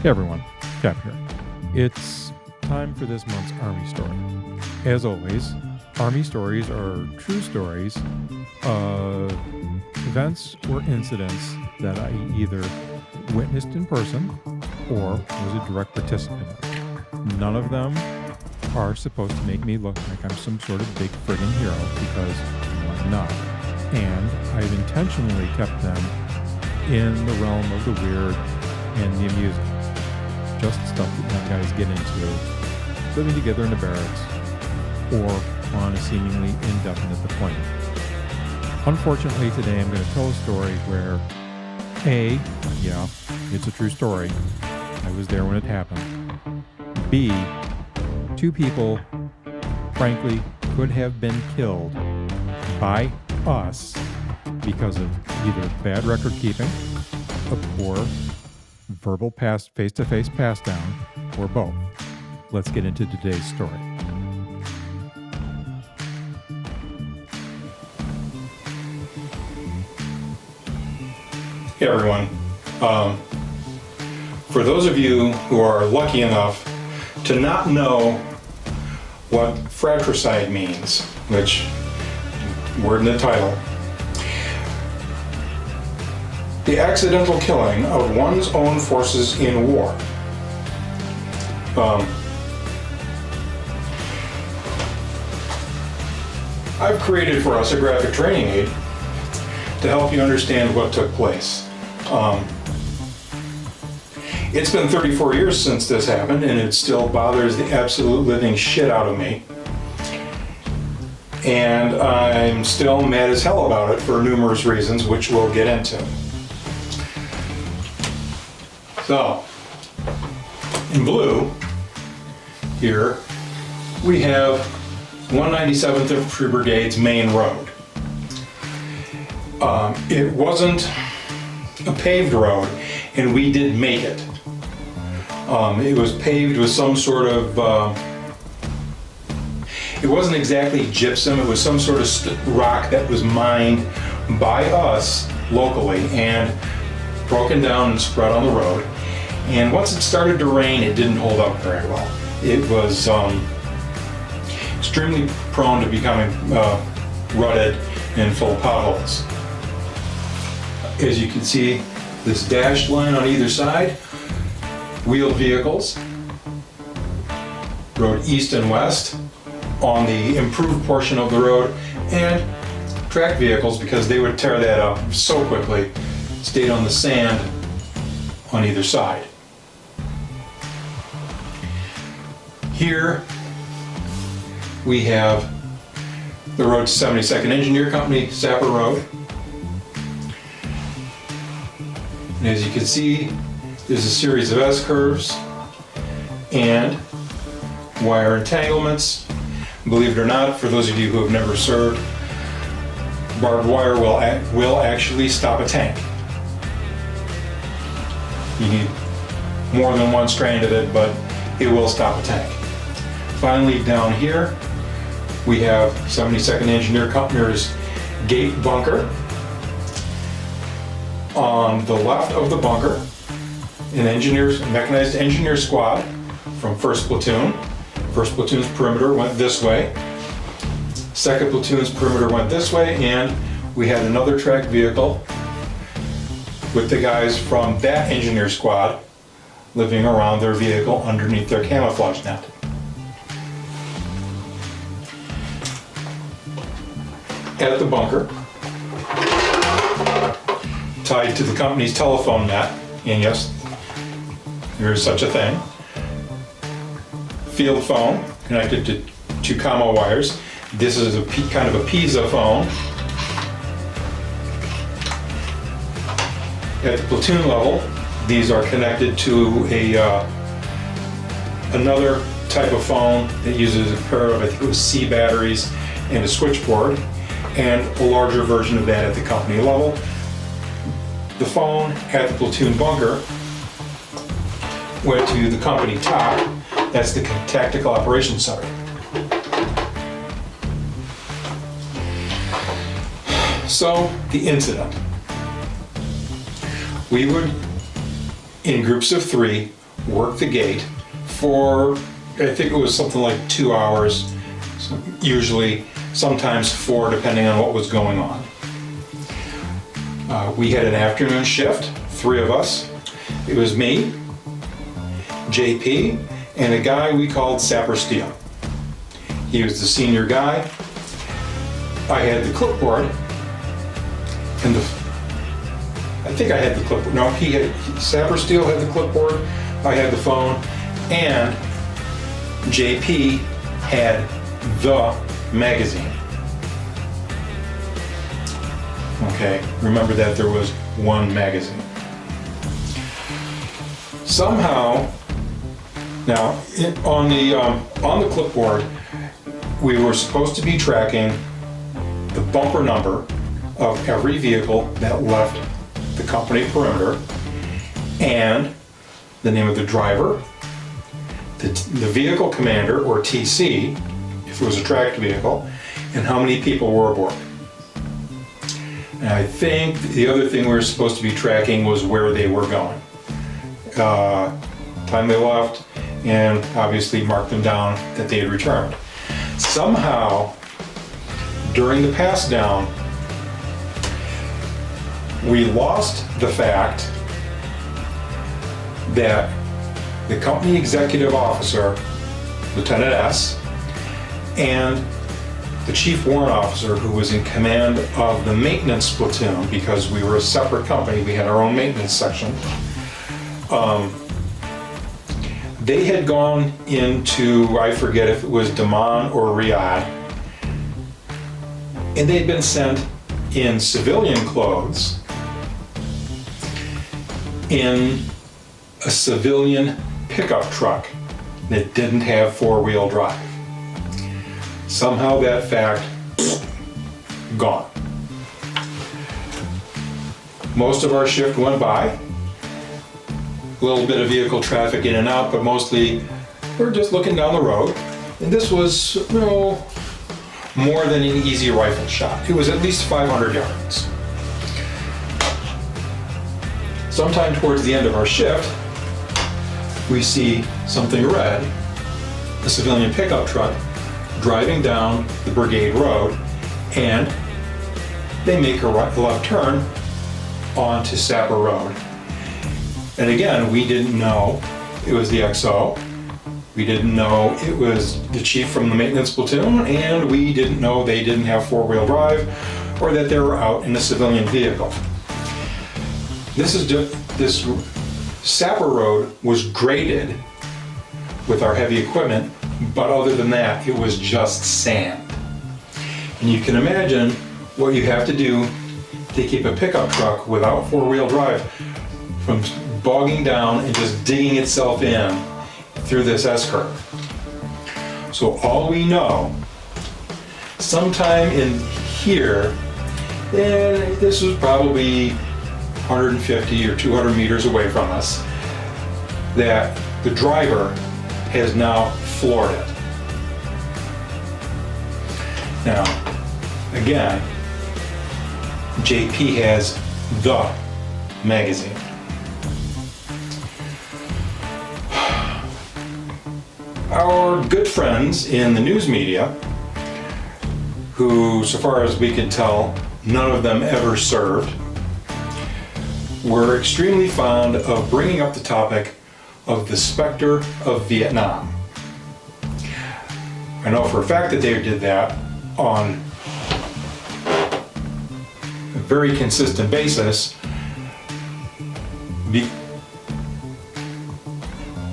Hey everyone, Cap here. It's time for this month's Army Story. As always, Army stories are true stories of events or incidents that I either witnessed in person or was a direct participant in. None of them are supposed to make me look like I'm some sort of big friggin' hero, because I'm not. And I've intentionally kept them in the realm of the weird and the amusing. Just stuff that young guys get into, living together in the barracks, or on a seemingly indefinite deployment. Unfortunately, today I'm going to tell a story where yeah, it's a true story. I was there when it happened. B, two people, frankly, could have been killed by us because of either bad record keeping, a poor verbal face-to-face pass down, or both. Let's get into today's story. Hey everyone. For those of you who are lucky enough to not know what fratricide means, which word in the title, the accidental killing of one's own forces in war. I've created for us a graphic training aid to help you understand what took place. It's been 34 years since this happened, and it still bothers the absolute living shit out of me. And I'm still mad as hell about it for numerous reasons, which we'll get into. So, in blue, here, we have 197th Infantry Brigade's main road. It wasn't a paved road, and we did make it. It was paved with some sort of, it wasn't exactly gypsum, it was some sort of rock that was mined by us locally and broken down and spread on the road. And once it started to rain, it didn't hold up very well. It was extremely prone to becoming rutted and full of potholes. As you can see, this dashed line on either side, wheeled vehicles rode east and west on the improved portion of the road, and track vehicles, because they would tear that up so quickly, stayed on the sand on either side. Here we have the road to 72nd Engineer Company, Sapper Road. And as you can see, there's a series of S-curves and wire entanglements. Believe it or not, for those of you who have never served, barbed wire will actually stop a tank. You need more than one strand of it, but it will stop a tank. Finally, down here, we have 72nd Engineer Company's gate bunker. On the left of the bunker, an mechanized engineer squad from 1st Platoon. 1st Platoon's perimeter went this way. 2nd Platoon's perimeter went this way, and we had another track vehicle with the guys from that engineer squad living around their vehicle underneath their camouflage net. At the bunker, tied to the company's telephone net, and yes, there is such a thing, field phone connected to two commo wires. This is a kind of a piezo phone. At the platoon level, these are connected to another type of phone that uses a pair of, I think it was C batteries and a switchboard, and a larger version of that at the company level. The phone at the platoon bunker went to the company top. That's the Tactical Operations Center. So, the incident. We would, in groups of 3, work the gate for, I think it was something like 2 hours, usually, sometimes 4, depending on what was going on. We had an afternoon shift, 3 of us. It was me, JP, and a guy we called Sapper Steel. He was the senior guy. I had the clipboard, and I think I had the clipboard. No, Sapper Steel had the clipboard, I had the phone, and JP had the magazine. Okay, remember that there was one magazine. Somehow, now on the clipboard, we were supposed to be tracking the bumper number of every vehicle that left the company perimeter, and the name of the driver, the vehicle commander, or TC, if it was a tracked vehicle, and how many people were aboard. And I think the other thing we were supposed to be tracking was where they were going. Time they left, and obviously mark them down that they had returned. Somehow, during the pass down, we lost the fact that the company executive officer, Lieutenant S, and the chief warrant officer, who was in command of the maintenance platoon, because we were a separate company, we had our own maintenance section. They had gone into, I forget if it was Daman or Riyadh, and they'd been sent in civilian clothes in a civilian pickup truck that didn't have four-wheel drive. Somehow that fact, gone. Most of our shift went by. A little bit of vehicle traffic in and out, but mostly we're just looking down the road. And this was, more than an easy rifle shot. It was at least 500 yards. Sometime towards the end of our shift, we see something red, a civilian pickup truck, driving down the Brigade Road, and they make a left turn onto Sapper Road. And again, we didn't know it was the XO, we didn't know it was the chief from the maintenance platoon, and we didn't know they didn't have four-wheel drive or that they were out in a civilian vehicle. This Sapper Road was graded with our heavy equipment, but other than that, it was just sand. And you can imagine what you have to do to keep a pickup truck without four-wheel drive from bogging down and just digging itself in through this S-curve. So all we know, sometime in here, and this was probably 150 or 200 meters away from us, that the driver has now floored it. Now, again, JP has the magazine. Our good friends in the news media, who, so far as we can tell, none of them ever served, were extremely fond of bringing up the topic of the specter of Vietnam. I know for a fact that they did that on a very consistent basis.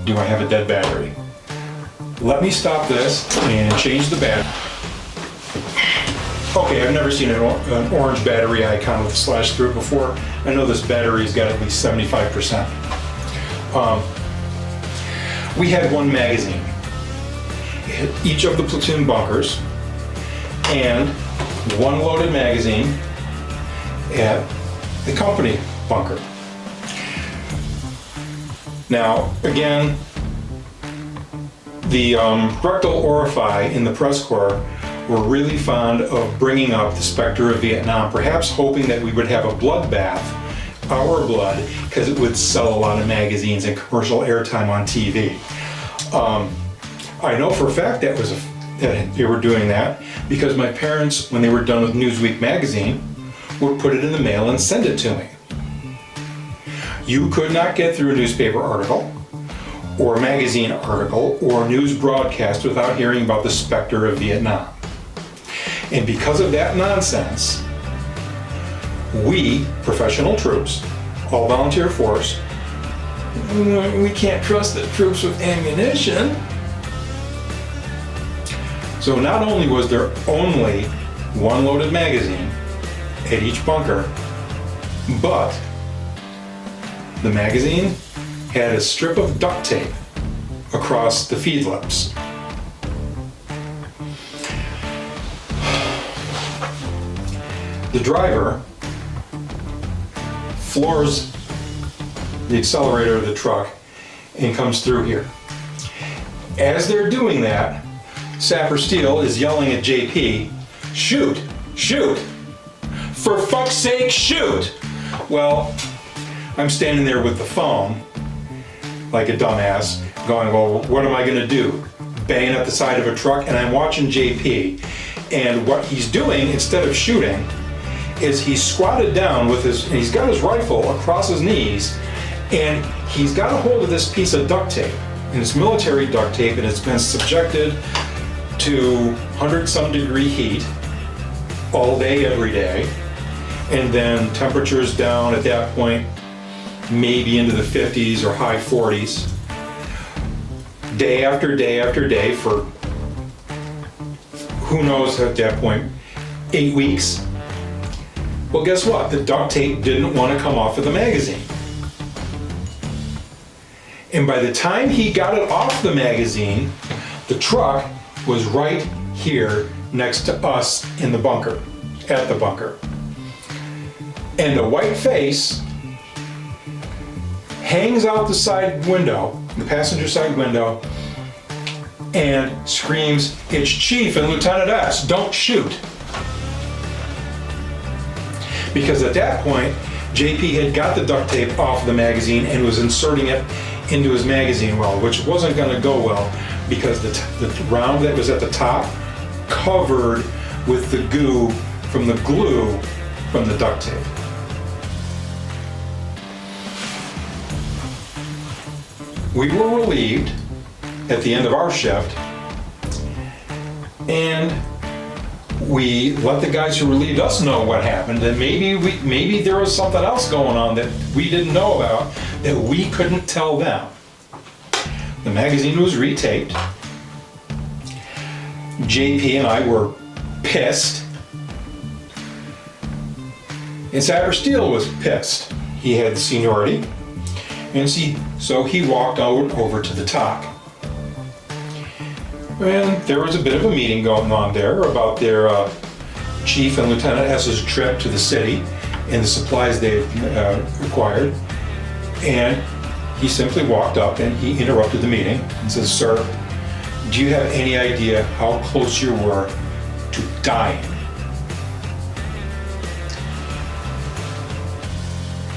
Do I have a dead battery? Let me stop this and change the battery. Okay, I've never seen an orange battery icon with a slash through it before. I know this battery's got at least 75%. We had one magazine. It hit each of the platoon bunkers and one loaded magazine at the company bunker. Now, again, the rectal orifice in the press corps were really fond of bringing up the specter of Vietnam, perhaps hoping that we would have a bloodbath our blood because it would sell a lot of magazines and commercial airtime on TV. I know for a fact that they were doing that because my parents, when they were done with Newsweek magazine, would put it in the mail and send it to me. You could not get through a newspaper article or a magazine article or a news broadcast without hearing about the specter of Vietnam. And because of that nonsense, we, professional troops, all volunteer force, we can't trust the troops with ammunition. So not only was there only one loaded magazine at each bunker, but the magazine had a strip of duct tape across the feed lips. The driver floors the accelerator of the truck and comes through here. As they're doing that, Sapper Steele is yelling at JP, "Shoot, shoot, for fuck's sake, shoot!" Well, I'm standing there with the phone, like a dumbass, going, well, what am I gonna do? Banging up the side of a truck, and I'm watching JP, and what he's doing, instead of shooting, is he's squatted down with and he's got his rifle across his knees, and he's got a hold of this piece of duct tape, and it's military duct tape, and it's been subjected to 100-some degree heat all day, every day, and then temperatures down at that point maybe into the 50s or high 40s, day after day after day for who knows at that point, 8 weeks. Well, guess what? The duct tape didn't want to come off of the magazine. And by the time he got it off the magazine, the truck was right here next to us in the bunker, at the bunker. And the white face hangs out the side window, the passenger side window, and screams, "It's Chief and Lieutenant S, don't shoot." Because at that point, JP had got the duct tape off the magazine and was inserting it into his magazine well, which wasn't going to go well because the round that was at the top covered with the goo from the glue from the duct tape. We were relieved at the end of our shift, and we let the guys who relieved us know what happened, and maybe there was something else going on that we didn't know about that we couldn't tell them. The magazine was retaped. JP and I were pissed, and Sapper Steele was pissed. He had the seniority, and so he walked over to the TOC. And there was a bit of a meeting going on there about their Chief and Lieutenant S's trip to the city and the supplies they acquired. And he simply walked up and he interrupted the meeting and says, "Sir, do you have any idea how close you were to dying?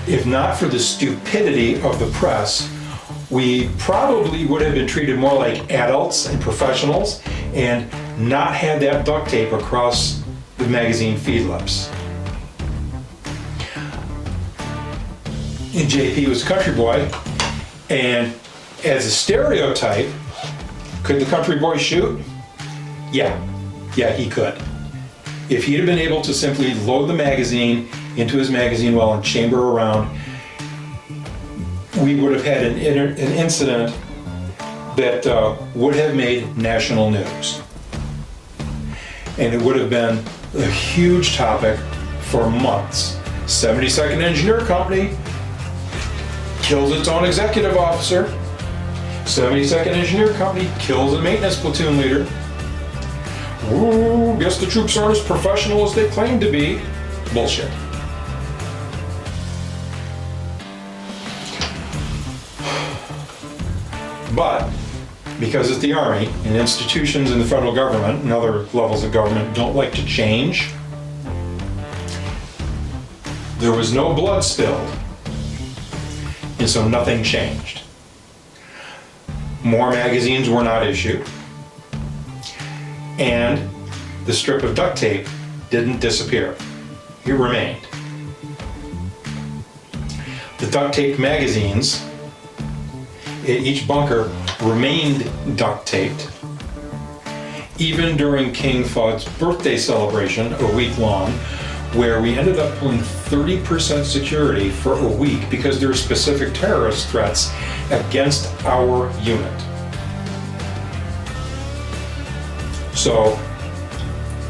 If not for the stupidity of the press, we probably would have been treated more like adults and professionals and not had that duct tape across the magazine feed lips." And JP was a country boy, and as a stereotype, could the country boy shoot? Yeah, he could. If he'd have been able to simply load the magazine into his magazine well and chamber around, we would have had an incident that would have made national news. And it would have been a huge topic for months. 72nd Engineer Company kills its own executive officer. 72nd Engineer Company kills a maintenance platoon leader. Ooh, guess the troops aren't as professional as they claim to be. Bullshit. But because it's the Army and institutions in the federal government and other levels of government don't like to change, there was no blood spilled And so nothing changed. More magazines were not issued. And the strip of duct tape didn't disappear. It remained. The duct tape magazines at each bunker remained duct taped, even during King Fudd's birthday celebration, a week long, where we ended up pulling 30% security for a week because there were specific terrorist threats against our unit. So,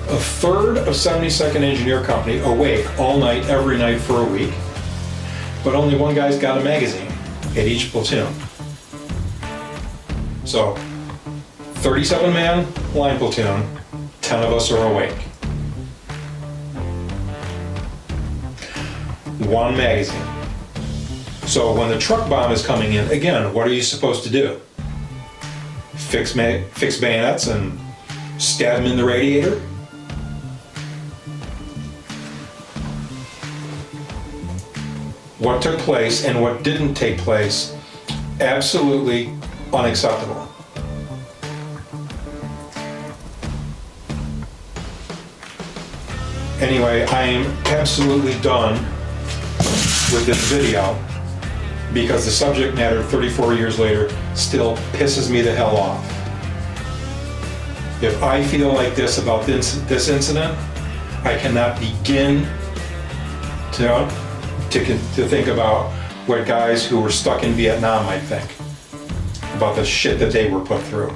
a third of 72nd Engineer Company awake all night, every night for a week, but only one guy's got a magazine at each platoon. So, 37-man line platoon, 10 of us are awake. One magazine. So when the truck bomb is coming in, again, what are you supposed to do? Fix bayonets and stab them in the radiator? What took place and what didn't take place, absolutely unacceptable. Anyway, I am absolutely done with this video because the subject matter 34 years later still pisses me the hell off. If I feel like this about this incident, I cannot begin to think about what guys who were stuck in Vietnam might think about the shit that they were put through.